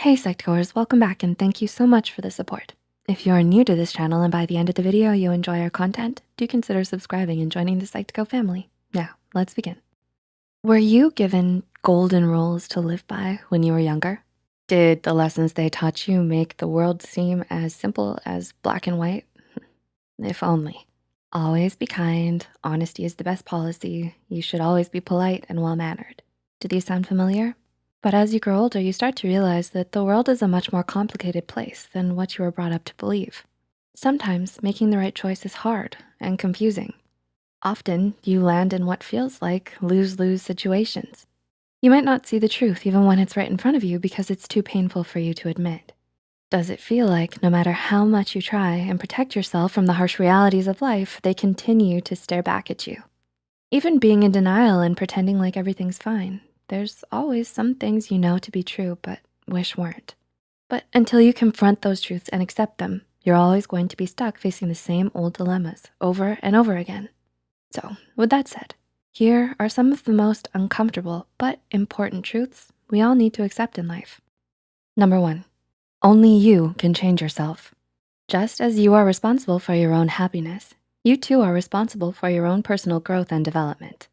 Hey Psych2Goers, welcome back and thank you so much for the support. If you're new to this channel and by the end of the video you enjoy our content, do consider subscribing and joining the Psych2Go family. Now, let's begin. Were you given golden rules to live by when you were younger? Did the lessons they taught you make the world seem as simple as black and white? If only. Always be kind, honesty is the best policy, you should always be polite and well-mannered. Do these sound familiar? But as you grow older, you start to realize that the world is a much more complicated place than what you were brought up to believe. Sometimes making the right choice is hard and confusing. Often you land in what feels like lose-lose situations. You might not see the truth even when it's right in front of you because it's too painful for you to admit. Does it feel like no matter how much you try and protect yourself from the harsh realities of life, they continue to stare back at you? Even being in denial and pretending like everything's fine, there's always some things you know to be true but wish weren't. But until you confront those truths and accept them, you're always going to be stuck facing the same old dilemmas over and over again. So with that said, here are some of the most uncomfortable but important truths we all need to accept in life. Number 1, only you can change yourself. Just as you are responsible for your own happiness, you too are responsible for your own personal growth and development.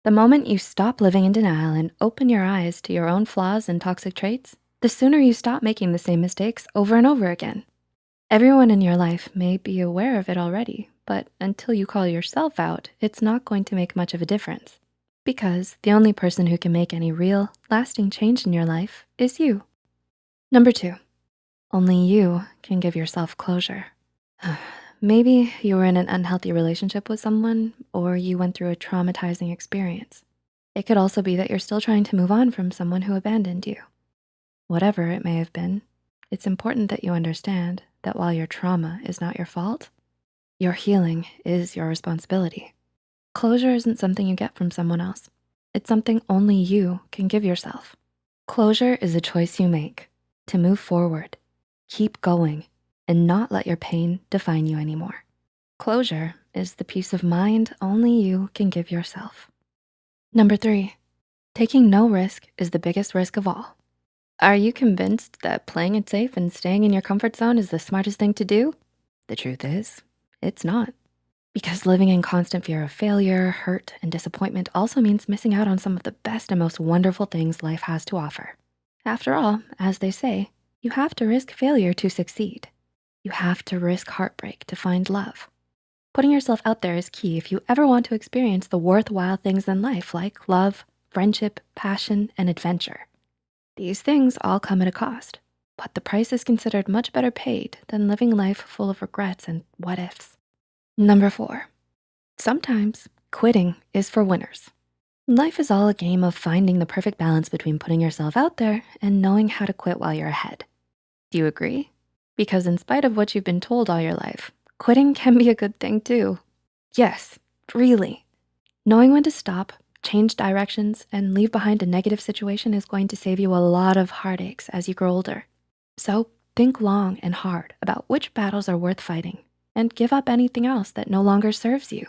The moment you stop living in denial and open your eyes to your own flaws and toxic traits, the sooner you stop making the same mistakes over and over again. Everyone in your life may be aware of it already, but until you call yourself out, it's not going to make much of a difference because the only person who can make any real, lasting change in your life is you. Number 2, only you can give yourself closure. Maybe you were in an unhealthy relationship with someone or you went through a traumatizing experience. It could also be that you're still trying to move on from someone who abandoned you. Whatever it may have been, it's important that you understand that while your trauma is not your fault, your healing is your responsibility. Closure isn't something you get from someone else. It's something only you can give yourself. Closure is a choice you make to move forward, keep going, and not let your pain define you anymore. Closure is the peace of mind only you can give yourself. Number 3, taking no risk is the biggest risk of all. Are you convinced that playing it safe and staying in your comfort zone is the smartest thing to do? The truth is, it's not. Because living in constant fear of failure, hurt, and disappointment also means missing out on some of the best and most wonderful things life has to offer. After all, as they say, you have to risk failure to succeed. You have to risk heartbreak to find love. Putting yourself out there is key if you ever want to experience the worthwhile things in life like love, friendship, passion, and adventure. These things all come at a cost, but the price is considered much better paid than living life full of regrets and what ifs. Number 4, sometimes quitting is for winners. Life is all a game of finding the perfect balance between putting yourself out there and knowing how to quit while you're ahead. Do you agree? Because in spite of what you've been told all your life, quitting can be a good thing too. Yes, really. Knowing when to stop, change directions, and leave behind a negative situation is going to save you a lot of heartaches as you grow older. So think long and hard about which battles are worth fighting and give up anything else that no longer serves you.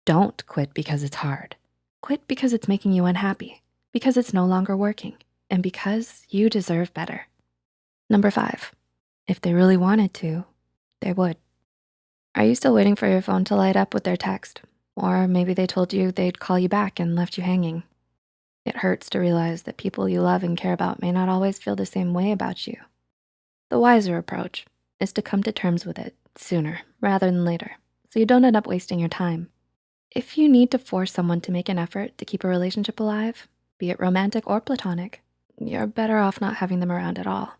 Don't quit because it's hard. Quit because it's making you unhappy, because it's no longer working, and because you deserve better. Number 5, if they really wanted to, they would. Are you still waiting for your phone to light up with their text? Or maybe they told you they'd call you back and left you hanging. It hurts to realize that people you love and care about may not always feel the same way about you. The wiser approach is to come to terms with it sooner rather than later, so you don't end up wasting your time. If you need to force someone to make an effort to keep a relationship alive, be it romantic or platonic, you're better off not having them around at all.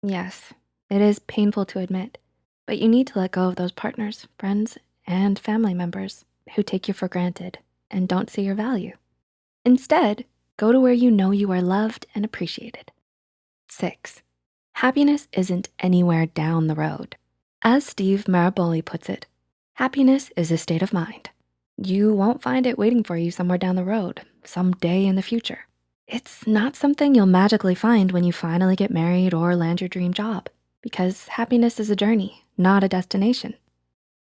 Yes, it is painful to admit, but you need to let go of those partners, friends, and family members who take you for granted and don't see your value. Instead, go to where you know you are loved and appreciated. 6, happiness isn't anywhere down the road. As Steve Maraboli puts it, happiness is a state of mind. You won't find it waiting for you somewhere down the road, someday in the future. It's not something you'll magically find when you finally get married or land your dream job, because happiness is a journey, not a destination.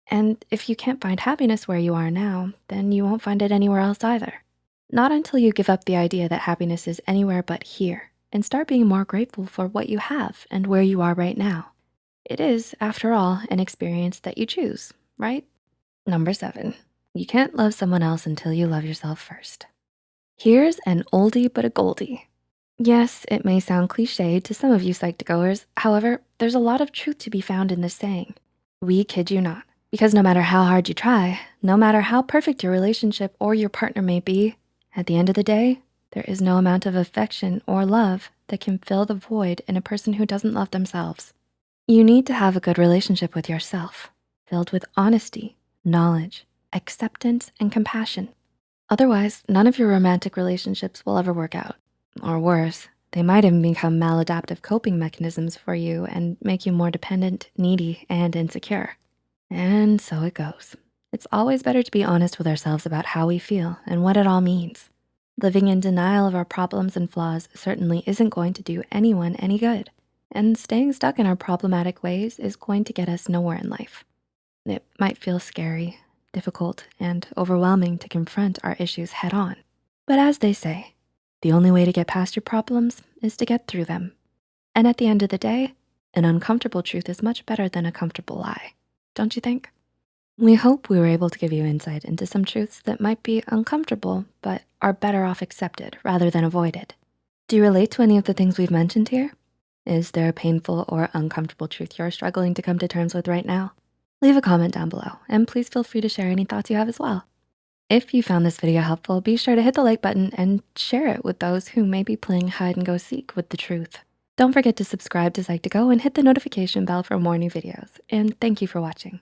And if you can't find happiness where you are now, then you won't find it anywhere else either. Not until you give up the idea that happiness is anywhere but here and start being more grateful for what you have and where you are right now. It is, after all, an experience that you choose, right? Number 7, you can't love someone else until you love yourself first. Here's an oldie but a goldie. Yes, it may sound cliche to some of you Psych2Goers. However, there's a lot of truth to be found in this saying. We kid you not, because no matter how hard you try, no matter how perfect your relationship or your partner may be, at the end of the day, there is no amount of affection or love that can fill the void in a person who doesn't love themselves. You need to have a good relationship with yourself, filled with honesty, knowledge, acceptance, and compassion. Otherwise, none of your romantic relationships will ever work out. Or worse, they might even become maladaptive coping mechanisms for you and make you more dependent, needy, and insecure. And so it goes. It's always better to be honest with ourselves about how we feel and what it all means. Living in denial of our problems and flaws certainly isn't going to do anyone any good. And staying stuck in our problematic ways is going to get us nowhere in life. It might feel scary, difficult, and overwhelming to confront our issues head on. But as they say, the only way to get past your problems is to get through them. And at the end of the day, an uncomfortable truth is much better than a comfortable lie, don't you think? We hope we were able to give you insight into some truths that might be uncomfortable, but are better off accepted rather than avoided. Do you relate to any of the things we've mentioned here? Is there a painful or uncomfortable truth you're struggling to come to terms with right now? Leave a comment down below, and please feel free to share any thoughts you have as well. If you found this video helpful, be sure to hit the like button and share it with those who may be playing hide and go seek with the truth. Don't forget to subscribe to Psych2Go and hit the notification bell for more new videos. And thank you for watching.